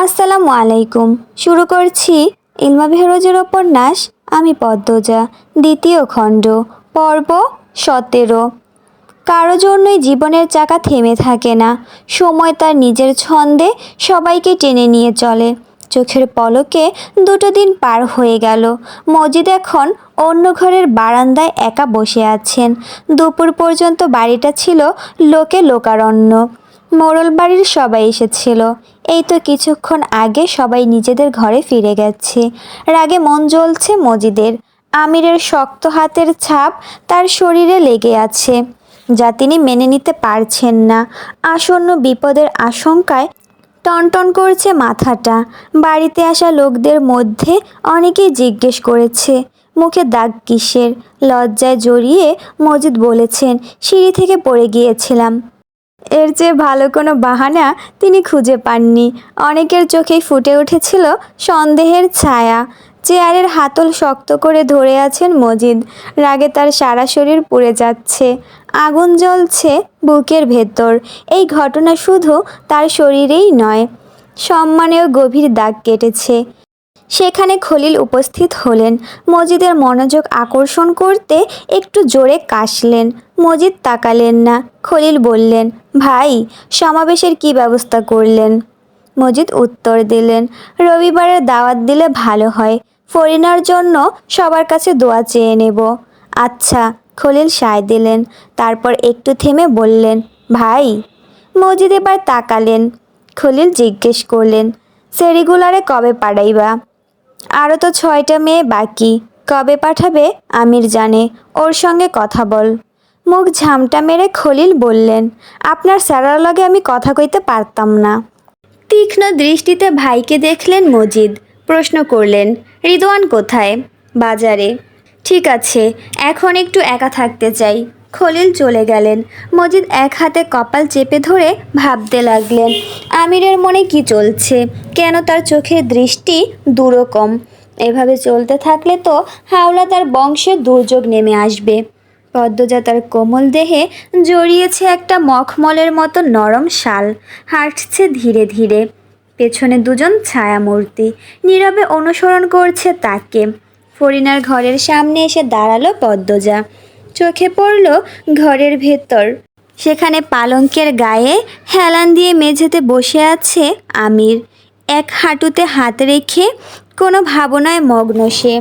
আসসালামু আলাইকুম। শুরু করছি ইলমা বেহরোজের উপন্যাস আমি পদ্মজা, দ্বিতীয় খণ্ড, পর্ব 17। কারো জন্যই জীবনের চাকা থেমে থাকে না। সময় তার নিজের ছন্দে সবাইকে টেনে নিয়ে চলে। চোখের পলকে 2 দিন পার হয়ে গেল। মজিদ এখন অন্য ঘরের বারান্দায় একা বসে আছেন। দুপুর পর্যন্ত বাড়িটা ছিল লোকে লোকারণ্য। মোড়ল বাড়ির সবাই এসেছিল। এই তো কিছুক্ষণ আগে সবাই নিজেদের ঘরে ফিরে গেছে। রাগে মন জ্বলছে মজিদের। আমিরের শক্ত হাতের ছাপ তার শরীরে লেগে আছে, যা তিনি মেনে নিতে পারছেন না। আসন্ন বিপদের আশঙ্কায় টনটন করছে মাথাটা। বাড়িতে আসা লোকদের মধ্যে অনেকেই জিজ্ঞেস করেছে মুখে দাগ কিসের। লজ্জায় জড়িয়ে মজিদ বলেছেন, সিঁড়ি থেকে পড়ে গিয়েছিলাম। এর চেয়ে ভালো কোনো বাহানা তিনি খুঁজে পাননি। অনেকের চোখেই ফুটে উঠেছিল সন্দেহের ছায়া। চেয়ারের হাতল শক্ত করে ধরে আছেন মজিদ। রাগে তার সারা শরীর পুড়ে যাচ্ছে, আগুন জ্বলছে বুকের ভেতর। এই ঘটনা শুধু তার শরীরেই নয়, সম্মানেও গভীর দাগ কেটেছে। সেখানে খলিল উপস্থিত হলেন। মজিদের মনোযোগ আকর্ষণ করতে একটু জোরে কাশলেন। মজিদ তাকালেন না। খলিল বললেন, ভাই, সমাবেশের কি ব্যবস্থা করলেন? মজিদ উত্তর দিলেন, রবিবারের দাওয়াত দিলে ভালো হয়। ফরিনার জন্য সবার কাছে দোয়া চেয়ে নেব। আচ্ছা, খলিল সায় দিলেন। তারপর একটু থেমে বললেন, ভাই। মজিদ এবার তাকালেন। খলিল জিজ্ঞেস করলেন, সেরিগুলারে কবে পাঠাইবা? আরও তো 6টা মেয়ে বাকি। কবে পাঠাবে আমির জানে, ওর সঙ্গে কথা বল। মুখ ঝামটা মেরে খলিল বললেন, আপনার স্যারার লগে আমি কথা কইতে পারতাম না। তীক্ষ্ণ দৃষ্টিতে ভাইকে দেখলেন মজিদ। প্রশ্ন করলেন, রিদওয়ান কোথায়? বাজারে। ঠিক আছে, এখন একটু একা থাকতে চাই। খলিল চলে গেলেন। মজিদ এক হাতে কপাল চেপে ধরে ভাবতে লাগলেন, আমিরের মনে কি চলছে, কেন তার চোখের দৃষ্টি দুরকম। এভাবে চলতে থাকলে তো হাওলা তার বংশে দুর্যোগ নেমে আসবে। পদ্মজা তার কোমল দেহে জড়িয়েছে একটা মখমলের মতো নরম শাল। হাঁটছে ধীরে ধীরে। পেছনে দুজন ছায়ামূর্তি নীরবে অনুসরণ করছে তাকে। ফরিনার ঘরের সামনে এসে দাঁড়ালো পদ্মজা। চোখে পড়ল ঘরের ভেতর। সেখানে পালঙ্কের গায়ে হেলান দিয়ে মেঝেতে বসে আছে আমির। এক হাঁটুতে হাত রেখে কোনো ভাবনায় মগ্ন সে।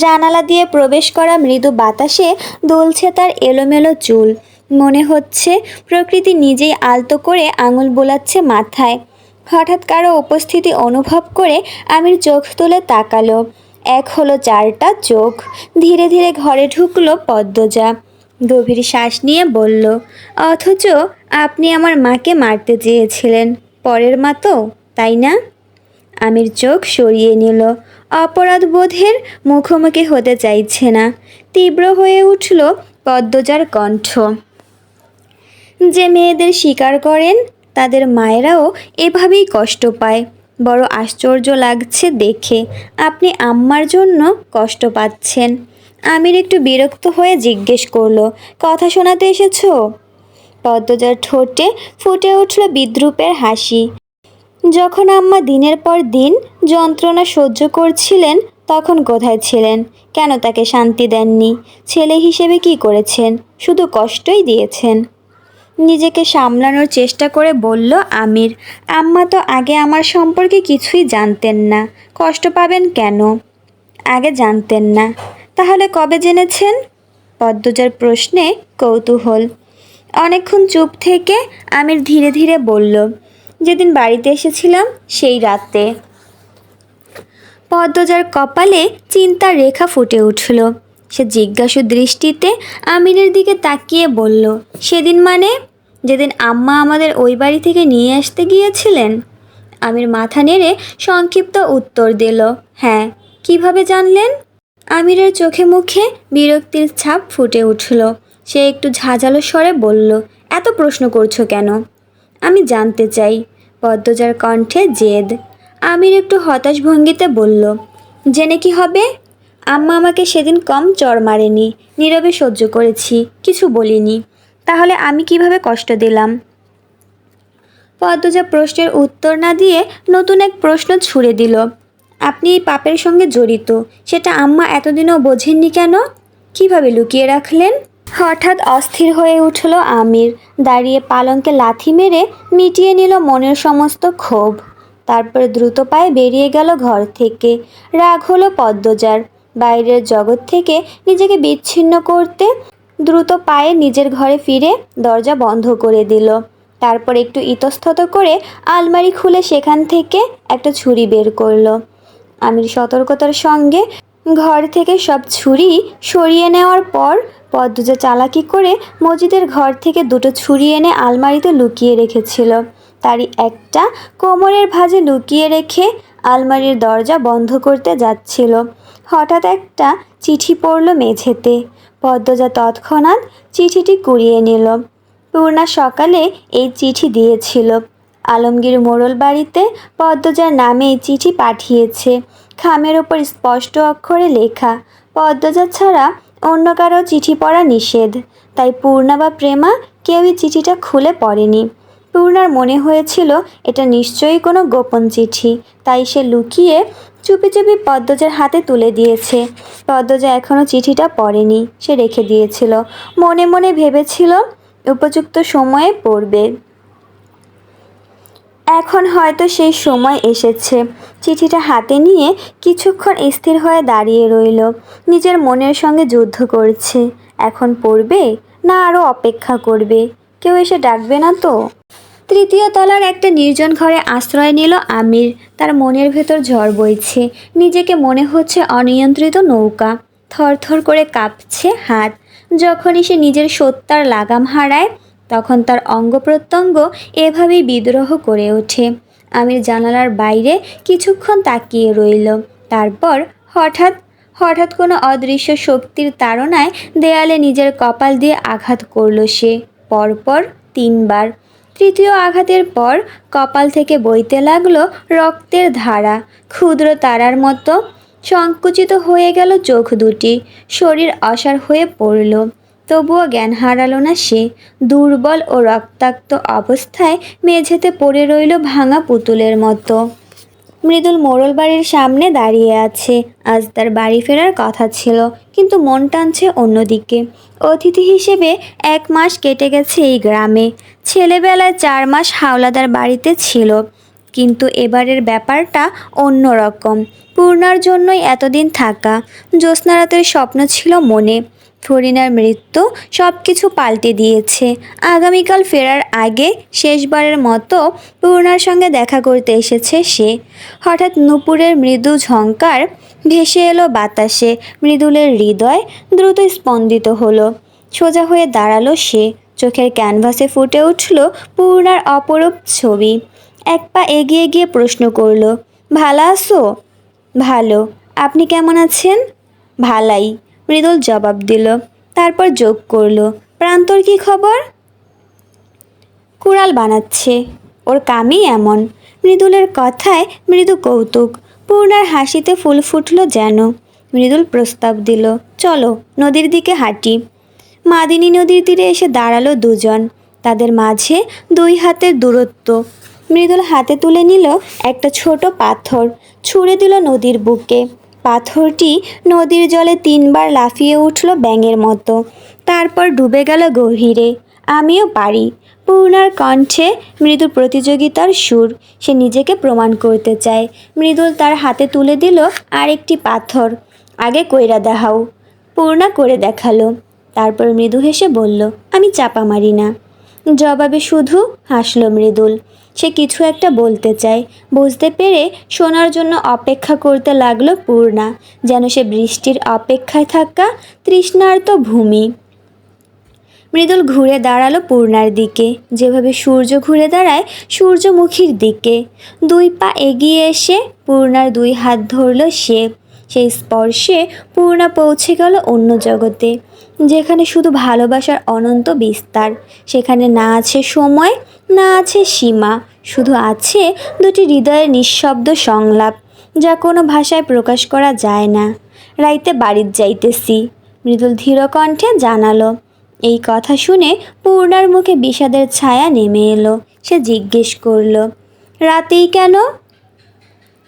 জানালা দিয়ে প্রবেশ করা মৃদু বাতাসে দুলছে তার এলোমেলো চুল। মনে হচ্ছে প্রকৃতি নিজেই আলতো করে আঙুল বোলাচ্ছে মাথায়। হঠাৎ কারো উপস্থিতি অনুভব করে আমির চোখ তুলে তাকালো। এক হলো 4টা চোখ। ধীরে ধীরে ঘরে ঢুকলো পদ্মজা। গভীর শ্বাস নিয়ে বলল, অথচ আপনি আমার মাকে মারতে চেয়েছিলেন, পরের মা তো, তাই না? আমির চোখ সরিয়ে নিল। অপরাধ বোধের মুখোমুখি হতে চাইছে না। তীব্র হয়ে উঠল পদ্মজার কণ্ঠ। যে মেয়েদের স্বীকার করেন তাদের মায়েরাও এভাবেই কষ্ট পায়। বড় আশ্চর্য লাগছে দেখে আপনি আম্মার জন্য কষ্ট পাচ্ছেন। আমির একটু বিরক্ত হয়ে জিজ্ঞেস করলো, কথা শোনাতে এসেছো? পদ্মজার ঠোঁটে ফুটে উঠল বিদ্রূপের হাসি। যখন আম্মা দিনের পর দিন যন্ত্রণা সহ্য করছিলেন তখন কোথায় ছিলেন? কেন তাকে শান্তি দেননি? ছেলে হিসেবে কি করেছেন? শুধু কষ্টই দিয়েছেন। নিজেকে সামলানোর চেষ্টা করে বলল আমির, আম্মা তো আগে আমার সম্পর্কে কিছুই জানতেন না। কষ্ট পাবেন কেন? আগে জানতেন না, তাহলে কবে জেনেছেন? পদ্মজার প্রশ্নে কৌতূহল। অনেকক্ষণ চুপ থেকে আমির ধীরে ধীরে বলল, যেদিন বাড়িতে এসেছিলাম সেই রাতে। পদ্মজার কপালে চিন্তার রেখা ফুটে উঠল। সে জিজ্ঞাসু দৃষ্টিতে আমিরের দিকে তাকিয়ে বলল, সেদিন মানে? যেদিন আম্মা আমাদের ওই বাড়ি থেকে নিয়ে আসতে গিয়েছিলেন। আমির মাথা নেড়ে সংক্ষিপ্ত উত্তর দিল, হ্যাঁ। কিভাবে জানলেন? আমিরের চোখে মুখে বিরক্তির ছাপ ফুটে উঠল। সে একটু ঝাঁঝালো স্বরে বলল, এত প্রশ্ন করছো কেন? আমি জানতে চাই। পদ্মজার কণ্ঠে জেদ। আমির একটু হতাশ ভঙ্গিতে বলল, জেনে কি হবে? আম্মা আমাকে সেদিন কম চড় মারেনি। নীরবে সহ্য করেছি, কিছু বলিনি। তাহলে আমি কিভাবে কষ্ট দিলাম? পদ্মজা প্রশ্নের উত্তর না দিয়ে নতুন এক প্রশ্ন ছুড়ে দিল। আপনি এই পাপের সঙ্গে জড়িত, সেটা আম্মা এতদিনও বোঝেননি কেন? কিভাবে লুকিয়ে রাখলেন? হঠাৎ অস্থির হয়ে উঠল আমির। দাঁড়িয়ে পালঙ্কে লাথি মেরে মিটিয়ে নিল মনের সমস্ত ক্ষোভ। তারপর দ্রুত পায়ে বেরিয়ে গেল ঘর থেকে। রাগ হলো পদ্মজার। বাইরের জগৎ থেকে নিজেকে বিচ্ছিন্ন করতে দ্রুত পায়ে নিজের ঘরে ফিরে দরজা বন্ধ করে দিল। তারপর একটু ইতস্তত করে আলমারি খুলে সেখান থেকে একটা ছুরি বের করলো। আমির সতর্কতার সঙ্গে ঘর থেকে সব ছুরি সরিয়ে নেওয়ার পর পদ্মজা চালাকি করে মজিদের ঘর থেকে দুটো ছুরি এনে আলমারিতে লুকিয়ে রেখেছিল। তারই একটা কোমরের ভাঁজে লুকিয়ে রেখে আলমারির দরজা বন্ধ করতে যাচ্ছিল। হঠাৎ একটা চিঠি পড়ল মেঝেতে। পদ্মজা তৎক্ষণাৎ চিঠিটি কুড়িয়ে নিল। পূর্ণা সকালে এই চিঠি দিয়েছিল। আলমগীর মোড়ল বাড়িতে পদ্মজার নামে এই চিঠি পাঠিয়েছে। খামের ওপর স্পষ্ট অক্ষরে লেখা, পদ্মজা ছাড়া অন্য কারো চিঠি পড়া নিষেধ। তাই পূর্ণা বা প্রেমা কেউই চিঠিটা খুলে পড়েনি। পূর্ণার মনে হয়েছিল এটা নিশ্চয়ই কোনো গোপন চিঠি, তাই সে লুকিয়ে চুপি চুপি পদ্মজার হাতে তুলে দিয়েছে। পদ্মজা এখনও চিঠিটা পড়েনি, সে রেখে দিয়েছিল। মনে মনে ভেবেছিল উপযুক্ত সময়ে পড়বে। এখন হয়তো সেই সময় এসেছে। চিঠিটা হাতে নিয়ে কিছুক্ষণ স্থির হয়ে দাঁড়িয়ে রইল। নিজের মনের সঙ্গে যুদ্ধ করছে। এখন পড়বে না আরও অপেক্ষা করবে? কেউ এসে ডাকবে না তো? তৃতীয় তলার একটা নির্জন ঘরে আশ্রয় নিল আমির। তার মনের ভেতর ঝড় বইছে। নিজেকে মনে হচ্ছে অনিয়ন্ত্রিত নৌকা। থরথর করে কাঁপছে হাত। যখনই সে নিজের সত্তার লাগাম হারায় তখন তার অঙ্গ প্রত্যঙ্গ এভাবেই বিদ্রোহ করে ওঠে। আমির জানালার বাইরে কিছুক্ষণ তাকিয়ে রইল। তারপর হঠাৎ হঠাৎ কোনো অদৃশ্য শক্তির তাড়নায় দেয়ালে নিজের কপাল দিয়ে আঘাত করল সে, পরপর 3বার। তৃতীয় আঘাতের পর কপাল থেকে বইতে লাগলো রক্তের ধারা। ক্ষুদ্র তারার মতো সংকুচিত হয়ে গেল চোখ দুটি। শরীর অসাড় হয়ে পড়ল। তবুও জ্ঞান হারালো না সে। দুর্বল ও রক্তাক্ত অবস্থায় মেঝেতে পড়ে রইল ভাঙা পুতুলের মতো। মৃদুল মোড়ল বাড়ির সামনে দাঁড়িয়ে আছে। আজ তার বাড়ি ফেরার কথা ছিল, কিন্তু মন টানছে অন্যদিকে। অতিথি হিসেবে 1 মাস কেটে গেছে এই গ্রামে। ছেলেবেলায় 4 মাস হাওলাদার বাড়িতে ছিল, কিন্তু এবারের ব্যাপারটা অন্যরকম। পূর্ণার জন্যই এতদিন থাকা। জ্যোৎস্নারাতের স্বপ্ন ছিল মনে। ফরিনার মৃত্যু সব কিছু পাল্টে দিয়েছে। আগামীকাল ফেরার আগে শেষবারের মতো পূর্ণার সঙ্গে দেখা করতে এসেছে সে। হঠাৎ নূপুরের মৃদু ঝংকার ভেসে এলো বাতাসে। মৃদুলের হৃদয় দ্রুত স্পন্দিত হলো। সোজা হয়ে দাঁড়ালো সে। চোখের ক্যানভাসে ফুটে উঠল পূর্ণার অপরূপ ছবি। 1 পা এগিয়ে গিয়ে প্রশ্ন করল, ভালো আছো? ভালো। আপনি কেমন আছেন? ভালাই, মৃদুল জবাব দিল। তারপর যোগ করল, প্রান্তর কি খবর? কুড়াল বানাচ্ছে, ওর কামই এমন। মৃদুলের কথায় মৃদু কৌতুক। পূর্ণার হাসিতে ফুল ফুটল যেন। মৃদুল প্রস্তাব দিল, চলো নদীর দিকে হাঁটি। মাদিনী নদীর তীরে এসে দাঁড়ালো দুজন। তাদের মাঝে 2 হাতের দূরত্ব। মৃদুল হাতে তুলে নিল একটা ছোট পাথর, ছুঁড়ে দিল নদীর বুকে। পাথরটি নদীর জলে 3বার লাফিয়ে উঠল ব্যাঙের মতো। তারপর ডুবে গেল গভীরে। আমিও পারি। পূর্ণার কণ্ঠে মৃদু প্রতিযোগিতার সুর। সে নিজেকে প্রমাণ করতে চায়। মৃদুল তার হাতে তুলে দিল আরেকটি পাথর। আগে কইরা দেখাও। পূর্ণা করে দেখালো। তারপর মৃদু হেসে বলল, আমি চাপা মারি না। জবাবে শুধু হাসল মৃদুল। সে কিছু একটা বলতে চায়। বুঝতে পেরে শোনার জন্য অপেক্ষা করতে লাগলো পূর্ণা, যেন সে বৃষ্টির অপেক্ষায় থাকা তৃষ্ণার্ত ভূমি। মৃদুল ঘুরে দাঁড়ালো পূর্ণার দিকে, যেভাবে সূর্য ঘুরে দাঁড়ায় সূর্যমুখীর দিকে। 2 পা এগিয়ে এসে পূর্ণার 2 হাত ধরল সে। সেই স্পর্শে পূর্ণা পৌঁছে গেল অন্য জগতে, যেখানে শুধু ভালোবাসার অনন্ত বিস্তার। সেখানে না আছে সময়, না আছে সীমা, শুধু আছে 2টি হৃদয়ের নিঃশব্দ সংলাপ, যা কোনো ভাষায় প্রকাশ করা যায় না। রাইতে বাড়ির যাইতেছি, মৃদুল ধীর কণ্ঠে জানালো। এই কথা শুনে পূর্ণার মুখে বিষাদের ছায়া নেমে এলো। সে জিজ্ঞেস করলো, রাতেই কেন?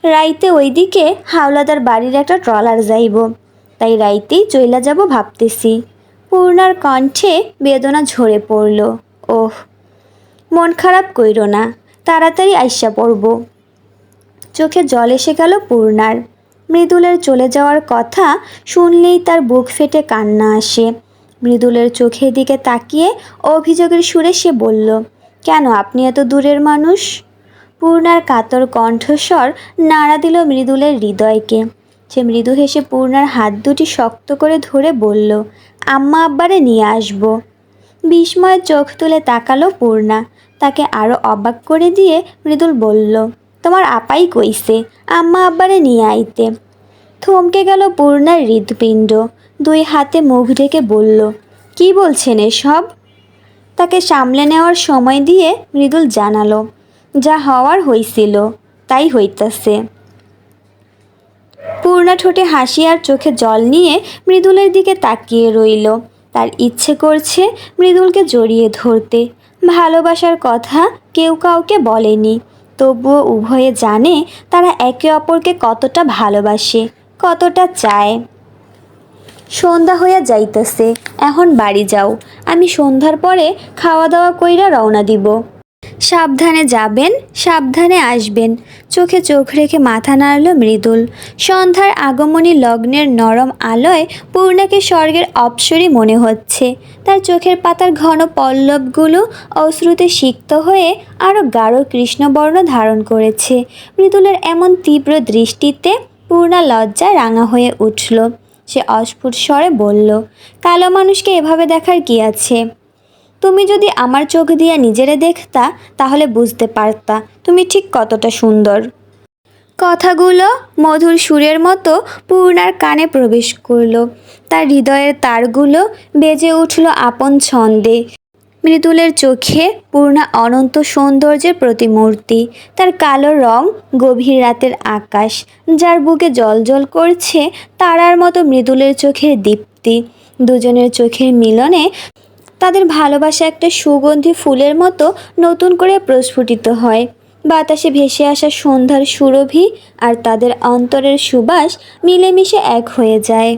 রাইতে ওইদিকে হাওলাদার বাড়ির একটা ট্রলার যাইব, তাই রাইতেই চইলা যাব ভাবতেছি। পূর্ণার কণ্ঠে বেদনা ঝরে পড়ল। ওহ, মন খারাপ কইরো না, তাড়াতাড়ি আইসা পড়ব। চোখে জল এসে গেল পূর্ণার। মৃদুলের চলে যাওয়ার কথা শুনলেই তার বুক ফেটে কান্না আসে। মৃদুলের চোখের দিকে তাকিয়ে অভিযোগের সুরে সে বলল, কেন আপনি এত দূরের মানুষ? পূর্ণার কাতর কণ্ঠস্বর নাড়া দিল মৃদুলের হৃদয়কে। সে মৃদু হেসে পূর্ণার হাত দুটি শক্ত করে ধরে বলল, আম্মা আব্বারে নিয়ে আসবো। বিস্ময়ে চোখ তুলে তাকালো পূর্ণা। তাকে আরও অবাক করে দিয়ে মৃদুল বলল, তোমার আপাই কইছে আম্মা আব্বারে নিয়ে আইতে। থমকে গেল পূর্ণার হৃৎপিণ্ড। দুই হাতে মুখ ঢেকে বলল, কি বলছেন এসব? তাকে সামলে নেওয়ার সময় দিয়ে মৃদুল জানালো, যা হওয়ার হইছিল তাই হইতাছে। পূর্ণা ঠোঁটে হাসি আর চোখে জল নিয়ে মৃদুলের দিকে তাকিয়ে রইল। তার ইচ্ছে করছে মৃদুলকে জড়িয়ে ধরতে। ভালোবাসার কথা কেউ কাউকে বলেনি, তবুও উভয়ে জানে তারা একে অপরকে কতটা ভালোবাসে, কতটা চায়। সন্ধ্যা হইয়া যাইতেছে, এখন বাড়ি যাও। আমি সন্ধ্যার পরে খাওয়া দাওয়া কইরা রওনা দিব। সাবধানে যাবেন, সাবধানে আসবেন। চোখে চোখ রেখে মাথা নাড়ল মৃদুল। সন্ধ্যার আগমনী লগ্নের নরম আলোয় পূর্ণাকে স্বর্গের অপ্সরী মনে হচ্ছে। তার চোখের পাতার ঘন পল্লবগুলো অশ্রুতে সিক্ত হয়ে আরও গাঢ় কৃষ্ণবর্ণ ধারণ করেছে। মৃদুলের এমন তীব্র দৃষ্টিতে পূর্ণা লজ্জায় রাঙা হয়ে উঠল। সে অস্ফুট স্বরে বলল, কালো মানুষকে এভাবে দেখার কি আছে? তুমি যদি আমার চোখ দিয়ে নিজেরে দেখতা তাহলে বুঝতে পারতা তুমি ঠিক কতটা সুন্দর। কথাগুলো মধুর সুরের মতো পূর্ণার কানে প্রবেশ করলো। তার হৃদয়ের তারগুলো বেজে উঠল আপন ছন্দে। মৃদুলের চোখে পূর্ণা অনন্ত সৌন্দর্যের প্রতিমূর্তি। তার কালো রং গভীর রাতের আকাশ, যার বুকে জ্বলজ্বল করছে তারার মতো মৃদুলের চোখের দীপ্তি। দুজনের চোখের মিলনে তাদের ভালোবাসা একটা সুগন্ধি ফুলের মতো নতুন করে প্রস্ফুটিত হয়। বাতাসে ভেসে আসা সন্ধ্যার সুরভি আর তাদের অন্তরের সুবাস মিলেমিশে এক হয়ে যায়।